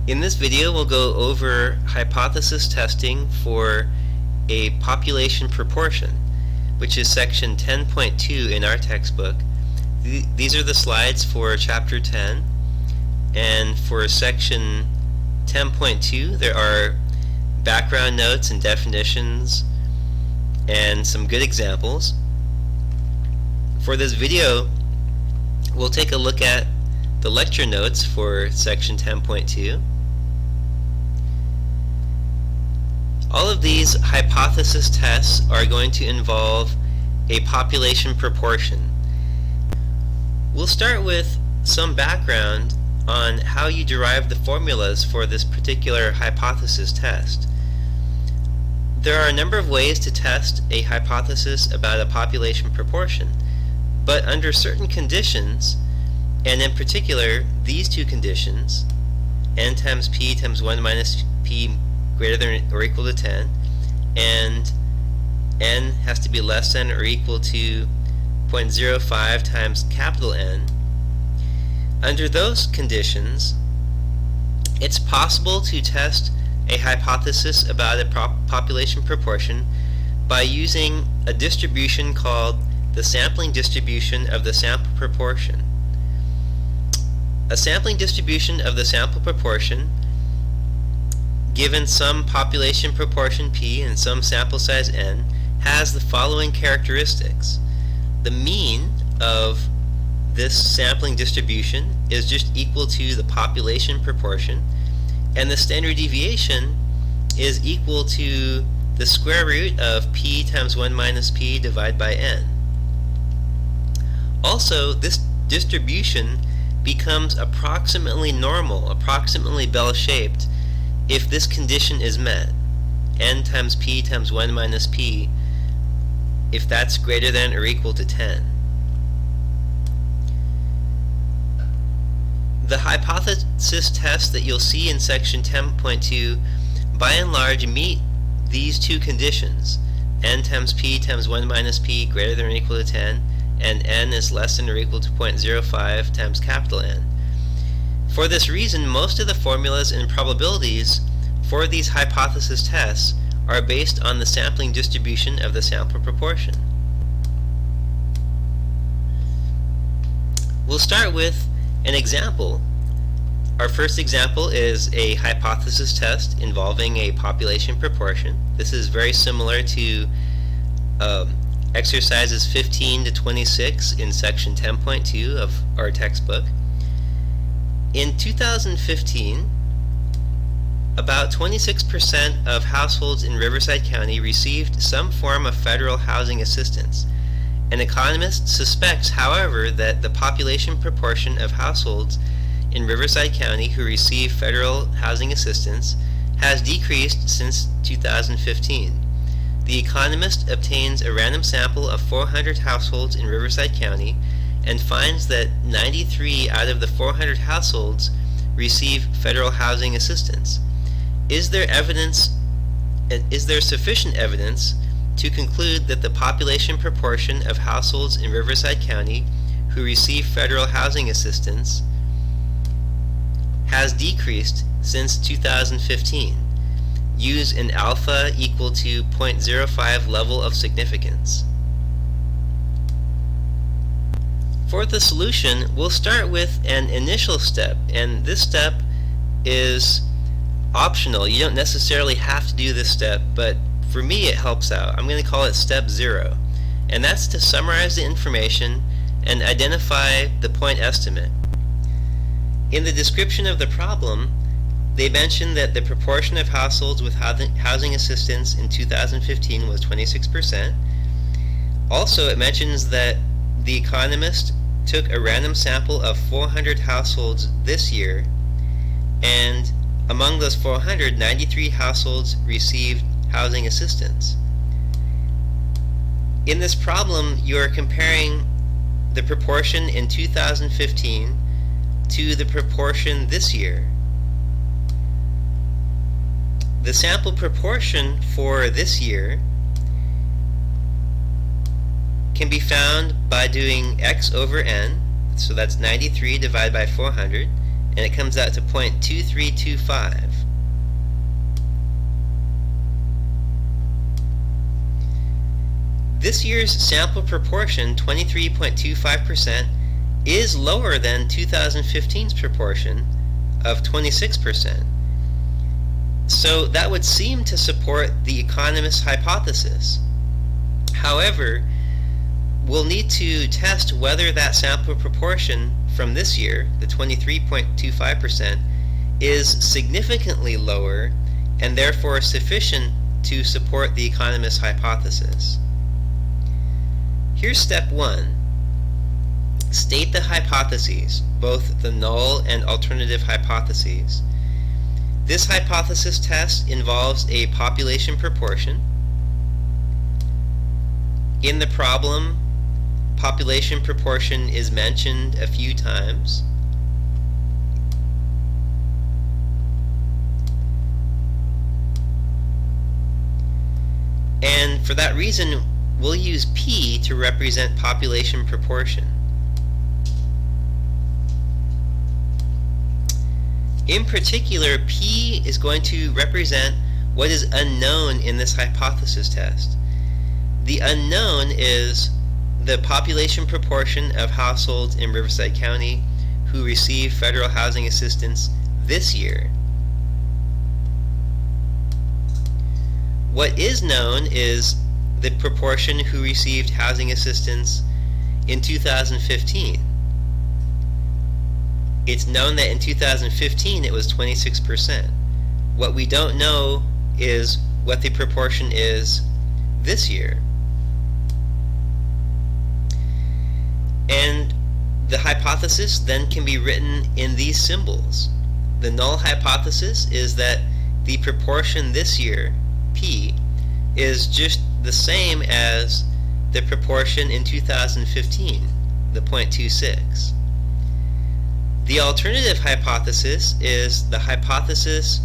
In this video, we'll go over hypothesis testing for a population proportion, which is section 10.2 in our textbook. These are the slides for chapter 10, and for section 10.2 there are background notes and definitions and some good examples. For this video, we'll take a look at the lecture notes for section 10.2. All of these hypothesis tests are going to involve a population proportion. We'll start with some background on how you derive the formulas for this particular hypothesis test. There are a number of ways to test a hypothesis about a population proportion, but under certain conditions, and in particular these two conditions, n times p times 1 minus p greater than or equal to 10, and n has to be less than or equal to 0.05 times capital N. Under those conditions, it's possible to test a hypothesis about a population proportion by using a distribution called the sampling distribution of the sample proportion. A sampling distribution of the sample proportion given some population proportion p and some sample size n has the following characteristics. The mean of this sampling distribution is just equal to the population proportion, and the standard deviation is equal to the square root of p times 1 minus p divided by n. Also, this distribution becomes approximately normal, approximately bell-shaped, if this condition is met, n times p times 1 minus p, if that's greater than or equal to 10. The hypothesis tests that you'll see in section 10.2 by and large meet these two conditions, n times p times 1 minus p greater than or equal to 10, and n is less than or equal to 0.05 times capital N. For this reason, most of the formulas and probabilities for these hypothesis tests are based on the sampling distribution of the sample proportion. We'll start with an example. Our first example is a hypothesis test involving a population proportion. This is very similar to exercises 15 to 26 in section 10.2 of our textbook. In 2015, about 26% of households in Riverside County received some form of federal housing assistance. An economist suspects, however, that the population proportion of households in Riverside County who receive federal housing assistance has decreased since 2015. The economist obtains a random sample of 400 households in Riverside County and finds that 93 out of the 400 households receive federal housing assistance. Is there sufficient evidence to conclude that the population proportion of households in Riverside County who receive federal housing assistance has decreased since 2015? Use an alpha equal to 0.05 level of significance. For the solution, we'll start with an initial step, and this step is optional. You don't necessarily have to do this step, but for me it helps out. I'm going to call it step 0, and that's to summarize the information and identify the point estimate. In the description of the problem, they mention that the proportion of households with housing assistance in 2015 was 26%. Also, it mentions that the economist took a random sample of 400 households this year, and among those 400, 93 households received housing assistance. In this problem, you are comparing the proportion in 2015 to the proportion this year. The sample proportion for this year can be found by doing x over n, so that's 93 divided by 400, and it comes out to 0.2325. This year's sample proportion, 23.25%, is lower than 2015's proportion of 26%. So that would seem to support the economist's hypothesis. However, we'll need to test whether that sample proportion from this year, the 23.25%, is significantly lower and therefore sufficient to support the economist's hypothesis. Here's step 1. State the hypotheses, both the null and alternative hypotheses. This hypothesis test involves a population proportion. In the problem, population proportion is mentioned a few times. And for that reason, we'll use P to represent population proportion. In particular, P is going to represent what is unknown in this hypothesis test. The unknown is the population proportion of households in Riverside County who receive federal housing assistance this year. What is known is the proportion who received housing assistance in 2015. It's known that in 2015 it was 26%. What we don't know is what the proportion is this year. And the hypothesis then can be written in these symbols. The null hypothesis is that the proportion this year, P, is just the same as the proportion in 2015, the 0.26. The alternative hypothesis is the hypothesis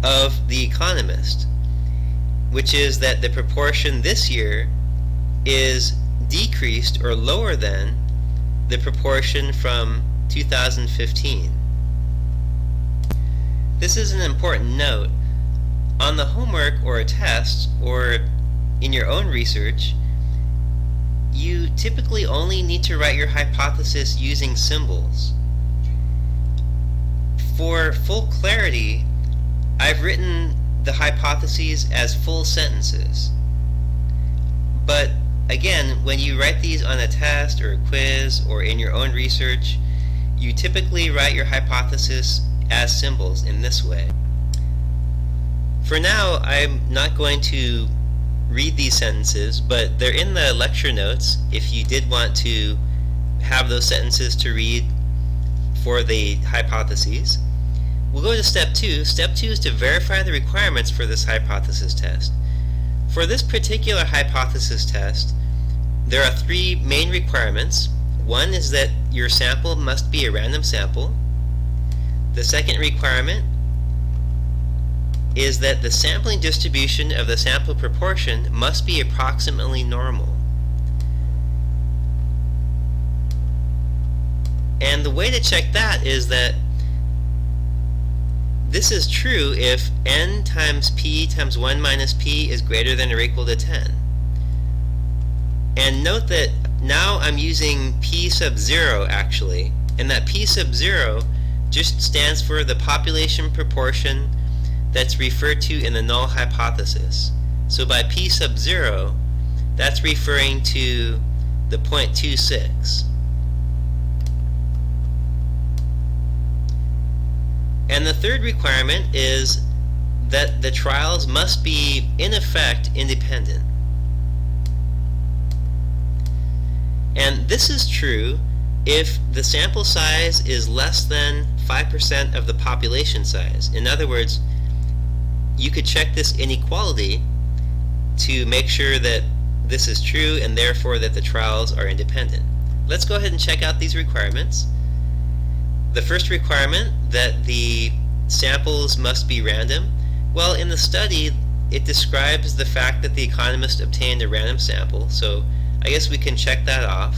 of the economist, which is that the proportion this year is decreased or lower than the proportion from 2015. This is an important note. On the homework or a test or in your own research, you typically only need to write your hypothesis using symbols. For full clarity, I've written the hypotheses as full sentences. But again, when you write these on a test or a quiz or in your own research, you typically write your hypothesis as symbols in this way. For now, I'm not going to read these sentences, but they're in the lecture notes if you did want to have those sentences to read for the hypotheses. We'll go to step 2. Step 2 is to verify the requirements for this hypothesis test. For this particular hypothesis test, there are 3 main requirements. One is that your sample must be a random sample. The second requirement is that the sampling distribution of the sample proportion must be approximately normal. And the way to check that is that this is true if n times p times 1 minus p is greater than or equal to 10. And note that now I'm using p sub 0 actually, and that p sub 0 just stands for the population proportion that's referred to in the null hypothesis. So by p sub 0, that's referring to the 0.26. And the third requirement is that the trials must be, in effect, independent. And this is true if the sample size is less than 5% of the population size. In other words, you could check this inequality to make sure that this is true and therefore that the trials are independent. Let's go ahead and check out these requirements. The first requirement, that the samples must be random. Well, in the study, it describes the fact that the economist obtained a random sample, so I guess we can check that off.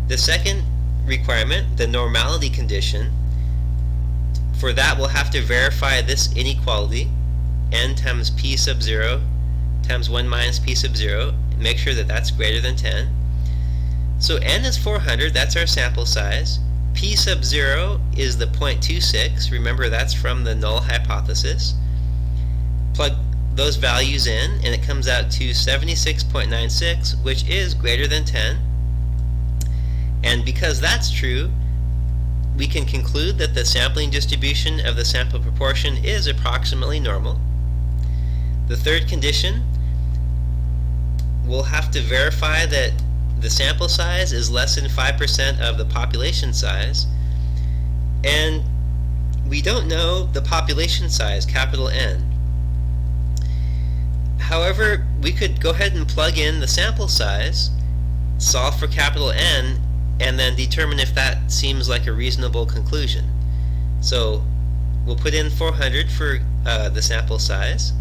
The second requirement, the normality condition, For that, we'll have to verify this inequality, n times p sub 0 times 1 minus p sub 0, and make sure that that's greater than 10. So n is 400, that's our sample size. P sub 0 is the 0.26, remember that's from the null hypothesis. Plug those values in and it comes out to 76.96, which is greater than 10. And because that's true, we can conclude that the sampling distribution of the sample proportion is approximately normal. The third condition, we'll have to verify that the sample size is less than 5% of the population size, and we don't know the population size, capital N. However, we could go ahead and plug in the sample size, solve for capital N, and then determine if that seems like a reasonable conclusion. So we'll put in 400 for the sample size,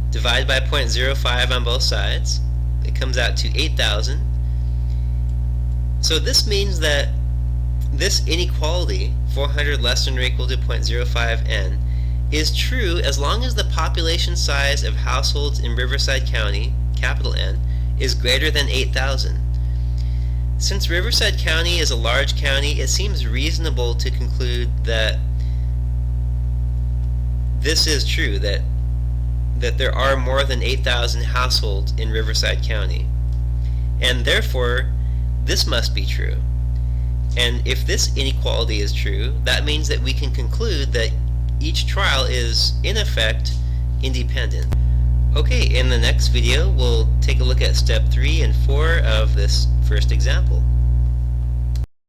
divide by 0.05 on both sides. It comes out to 8,000. So this means that this inequality, 400 less than or equal to 0.05 n, is true as long as the population size of households in Riverside County, capital N, is greater than 8,000. Since Riverside County is a large county, it seems reasonable to conclude that this is true, that there are more than 8,000 households in Riverside County. And therefore, this must be true. And if this inequality is true, that means that we can conclude that each trial is, in effect, independent. Okay, in the next video, we'll take a look at step 3 and 4 of this first example.